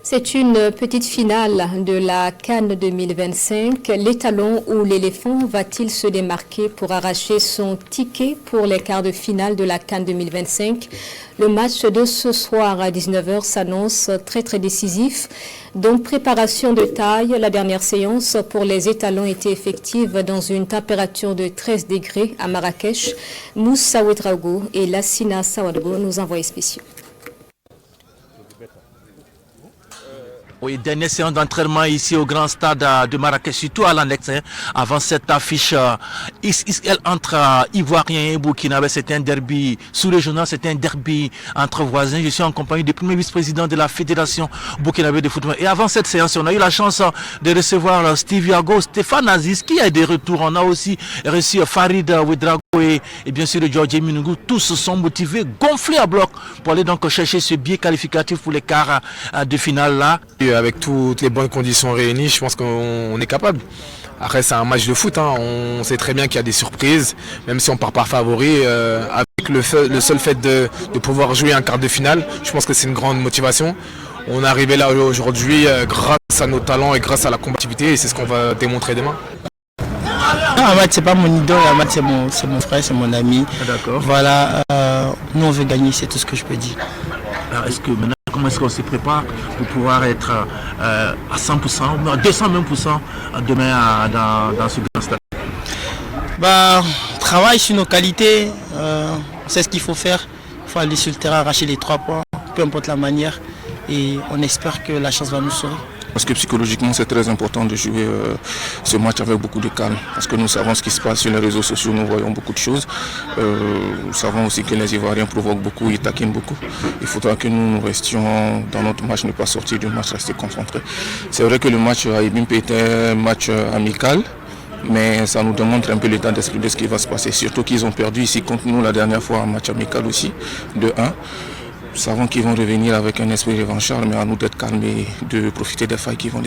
C'est une petite finale de la CAN 2025. L'étalon ou l'éléphant va-t-il se démarquer pour arracher son ticket pour les quarts de finale de la CAN 2025? Le match de ce soir à 19h s'annonce très décisif. Donc préparation de taille, la dernière séance pour les étalons était effective dans une température de 13 degrés à Marrakech. Moussa Ouedraogo et Lassina Sawadgo nous envoient spéciaux. Oui, dernière séance d'entraînement ici au grand stade de Marrakech, surtout à l'annexe, avant cette affiche entre Ivoiriens et Burkinabé. C'est un derby sous-régional, c'est un derby entre voisins. Je suis en compagnie du premier vice-président de la Fédération burkinabé de football. Et avant cette séance, on a eu la chance de recevoir Steve Yago, Stéphane Aziz, qui a des retours. On a aussi reçu Farid Ouedraogo et bien sûr Georges Minungou. Tous sont motivés, gonflés à bloc pour aller donc chercher ce biais qualificatif pour les quarts de finale là. Et avec toutes les bonnes conditions réunies, je pense qu'on est capable. Après, c'est un match de foot, hein. On sait très bien qu'il y a des surprises, même si on part par favori. Avec le seul fait de pouvoir jouer un quart de finale, je pense que c'est une grande motivation. On est arrivé là aujourd'hui grâce à nos talents et grâce à la combativité, et c'est ce qu'on va démontrer demain. Ahmad, c'est pas mon idole, Ahmad c'est mon frère, c'est mon ami. D'accord. Voilà, nous on veut gagner, c'est tout ce que je peux dire. Alors, comment est-ce qu'on se prépare pour pouvoir être à 100%, à 200 même % demain dans ce grand stade? Travaille sur nos qualités, c'est ce qu'il faut faire. Il faut aller sur le terrain, arracher les 3 points, peu importe la manière. Et on espère que la chance va nous sourire. Parce que psychologiquement, c'est très important de jouer ce match avec beaucoup de calme. Parce que nous savons ce qui se passe sur les réseaux sociaux, nous voyons beaucoup de choses. Nous savons aussi que les Ivoiriens provoquent beaucoup, ils taquinent beaucoup. Il faudra que nous restions dans notre match, ne pas sortir du match, rester concentrés. C'est vrai que le match à Ibimpe était un match amical, mais ça nous démontre un peu l'état d'esprit de ce qui va se passer. Surtout qu'ils ont perdu ici contre nous la dernière fois, un match amical aussi, de 1. Nous savons qu'ils vont revenir avec un esprit revanchard, mais à nous d'être calmes et de profiter des failles qu'ils vont laisser.